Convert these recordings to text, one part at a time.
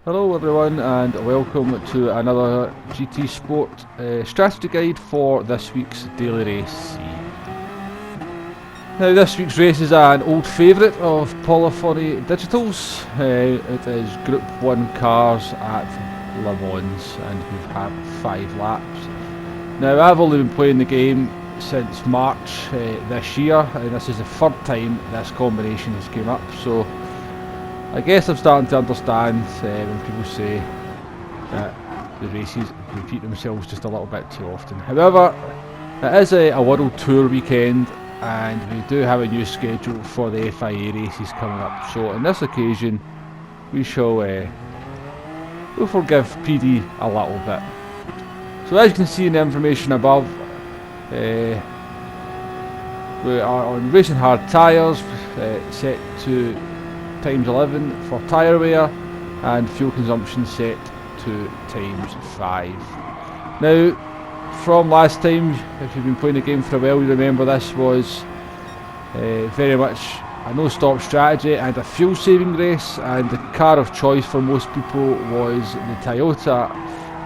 Hello everyone and welcome to another GT Sport strategy guide for this week's daily race C. Now this week's race is an old favourite of Polyphony Digital's. It is Group 1 cars at Le Mans and we have 5 laps. Now I've only been playing the game since March this year, and this is the third time this combination has came up, so I guess I'm starting to understand when people say that the races repeat themselves just a little bit too often. However, it is a World Tour weekend and we do have a new schedule for the FIA races coming up, so on this occasion we shall we'll forgive PD a little bit. So as you can see in the information above, we are on racing hard tyres, set to times 11 for tyre wear, and fuel consumption set to times 5. Now, from last time, if you've been playing the game for a while, you remember this was very much a no-stop strategy and a fuel-saving race, and the car of choice for most people was the Toyota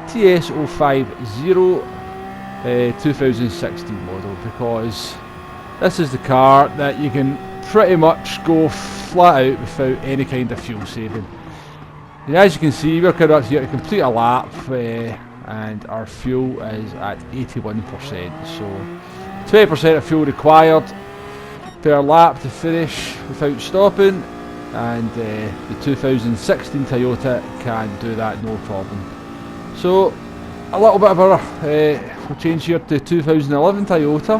TS050 2016 model, because this is the car that you can pretty much go flat out without any kind of fuel saving. And as you can see, we're coming up here to complete a lap and our fuel is at 81%, so 20% of fuel required per lap to finish without stopping, and the 2016 Toyota can do that no problem. So a little bit of a we'll change here to 2011 Toyota.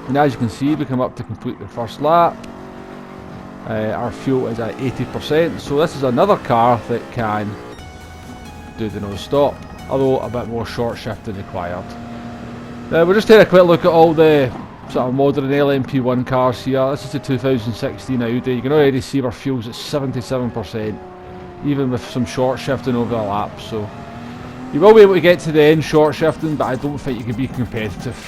And as you can see, we come up to complete the first lap. Our fuel is at 80%, so this is another car that can do the no-stop, although a bit more short shifting required. We'll just take a quick look at all the sort of modern LMP1 cars here. This is the 2016 Audi. You can already see our fuel's at 77%, even with some short shifting over the lap. So you will be able to get to the end short shifting, but I don't think you can be competitive.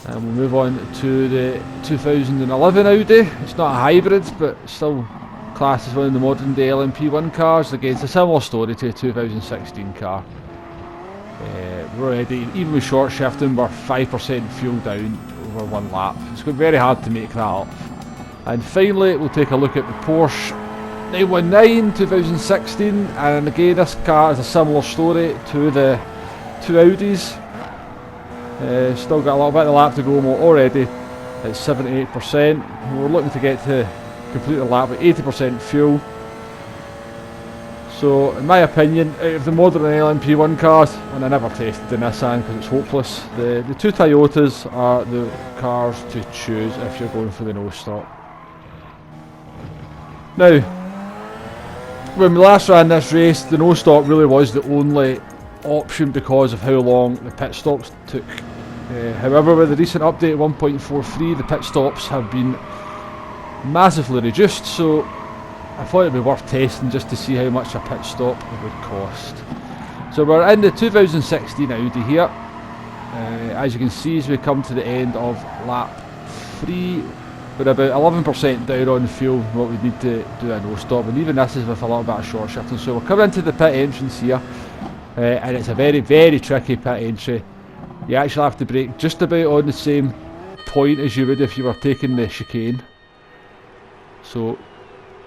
And we'll move on to the 2011 Audi. It's not a hybrid, but still classed as one of the modern day LMP1 cars. Again, it's a similar story to a 2016 car. We're already, even with short shifting, we're 5% fuel down over one lap. It's going to be very hard to make that up. And finally, we'll take a look at the Porsche 919 2016. And again, this car is a similar story to the two Audis. Still got a little bit of the lap to go, and we're already at 78%. We're looking to get to complete the lap with 80% fuel. So in my opinion, out of the modern LMP1 cars, and I never tested the Nissan because it's hopeless, the two Toyotas are the cars to choose if you're going for the no-stop. Now, when we last ran this race, the no-stop really was the only option because of how long the pit stops took. However, with the recent update 1.43, the pit stops have been massively reduced, so I thought it'd be worth testing just to see how much a pit stop would cost. So we're in the 2016 Audi here. As you can see, as we come to the end of lap 3, we're about 11% down on fuel, what we need to do a no-stop, and even this is with a little bit of short shifting. So we're coming into the pit entrance here, and it's a very, very tricky pit entry. You actually have to brake just about on the same point as you would if you were taking the chicane. So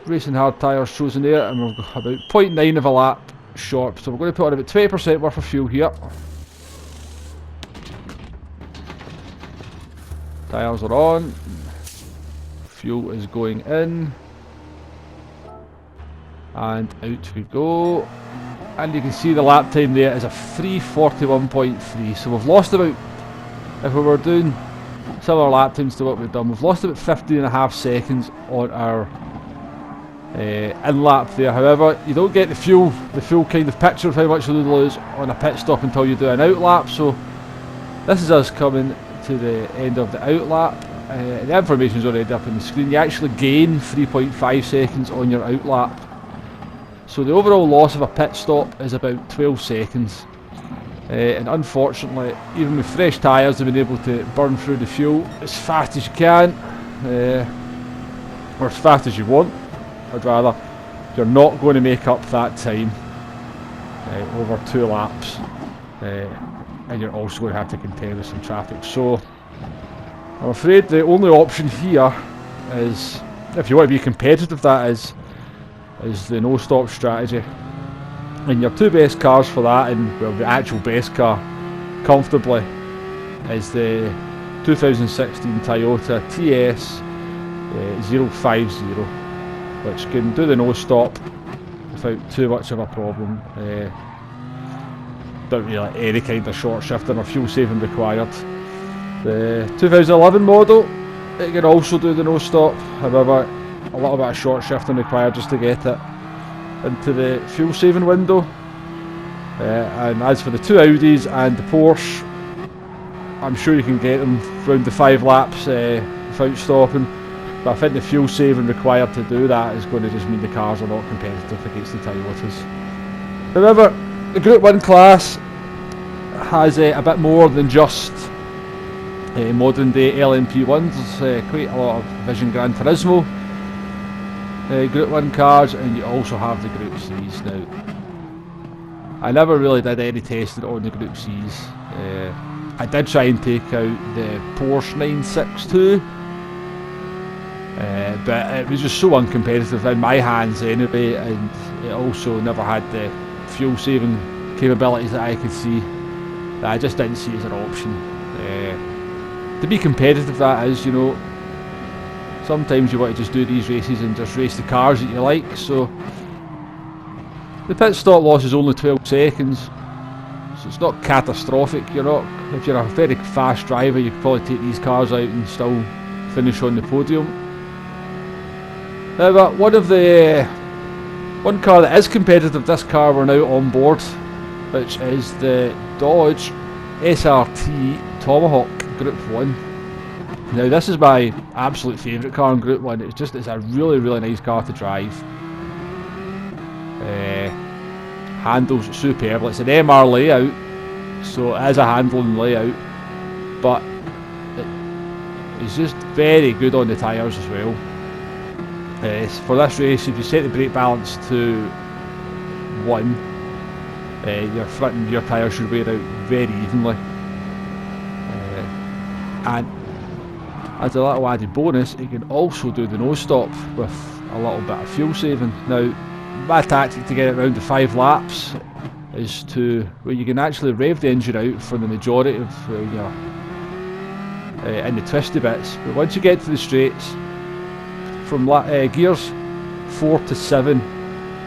racing hard tyres chosen there, and we're about 0.9 of a lap short, so we're going to put on about 20% worth of fuel here. Tyres are on, fuel is going in, and out we go. And you can see the lap time there is a 3:41.3, so we've lost about, if we were doing similar lap times to what we've done, we've lost about 15.5 seconds on our in lap there. However, you don't get the full kind of picture of how much you'll lose on a pit stop until you do an out lap. So this is us coming to the end of the out lap. The information is already up on the screen. You actually gain 3.5 seconds on your out lap. So the overall loss of a pit stop is about 12 seconds. And unfortunately, even with fresh tyres, they've been able to burn through the fuel as fast as you can, or as fast as you want, I'd rather. you're not going to make up that time over 2 laps, and you're also going to have to contend with some traffic. So I'm afraid the only option here is, if you want to be competitive, that is the no-stop strategy. And your 2 best cars for that, and well, the actual best car comfortably, is the 2016 Toyota TS050, which can do the no-stop without too much of a problem. Don't really any kind of short shifting or fuel saving required. The 2011 model, it can also do the no-stop, however a little bit of short shifting required just to get it into the fuel saving window. And as for the 2 Audis and the Porsche, I'm sure you can get them round the 5 laps without stopping, but I think the fuel saving required to do that is going to just mean the cars are not competitive against the Toyotas. However, the Group 1 class has a bit more than just modern day LMP1s. There's quite a lot of Vision Gran Turismo Group 1 cars, and you also have the Group C's. Now, I never really did any testing on the Group C's. I did try and take out the Porsche 962, but it was just so uncompetitive in my hands anyway, and it also never had the fuel saving capabilities that I could see, that I just didn't see as an option. To be competitive, that is, you know, sometimes you want to just do these races and just race the cars that you like. So the pit stop loss is only 12 seconds, so it's not catastrophic. You're not, if you're a very fast driver, you could probably take these cars out and still finish on the podium. However, one car that is competitive this car we're now on board, which is the Dodge SRT Tomahawk Group 1. Now this is my absolute favourite car in Group 1. It's a really nice car to drive. Handles superb. It's an MR layout, so it is a handling layout, but it's just very good on the tyres as well. For this race, if you set the brake balance to 1, your front and rear tyres should wear out very evenly. And as a little added bonus, it can also do the no-stop with a little bit of fuel saving. Now, my tactic to get it around the 5 laps is to, where you can actually rev the engine out for the majority of in the twisty bits, but once you get to the straights, from gears 4 to 7,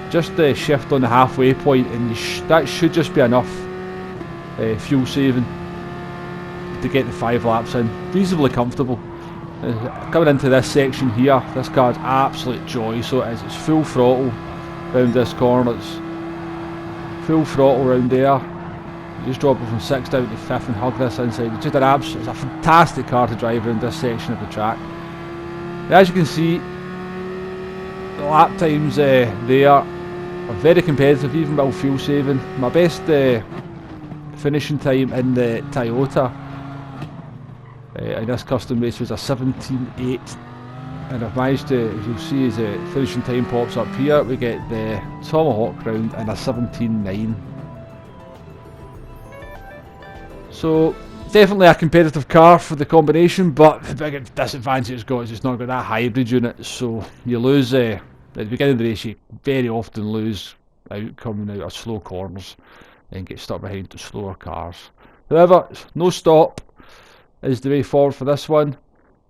just shift on the halfway point, and that should just be enough fuel saving to get the 5 laps in. Reasonably comfortable. Coming into this section here, this car's absolute joy, so it is. It's full throttle round this corner, it's full throttle round there. You just drop it from 6th down to 5th and hug this inside. It's just it's a fantastic car to drive around this section of the track. And as you can see, the lap times there are very competitive, even while fuel saving. My best finishing time in the Toyota in this custom race was a 17.8, and I've managed to, as you'll see as the finishing time pops up here, we get the Tomahawk round in a 17.9. So definitely a competitive car for the combination, but the big disadvantage it's got is it's not got that hybrid unit, so you lose at the beginning of the race. You very often lose out coming out of slow corners and get stuck behind the slower cars. However, no stop is the way forward for this one.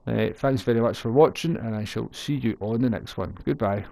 Thanks very much for watching, and I shall see you on the next one. Goodbye.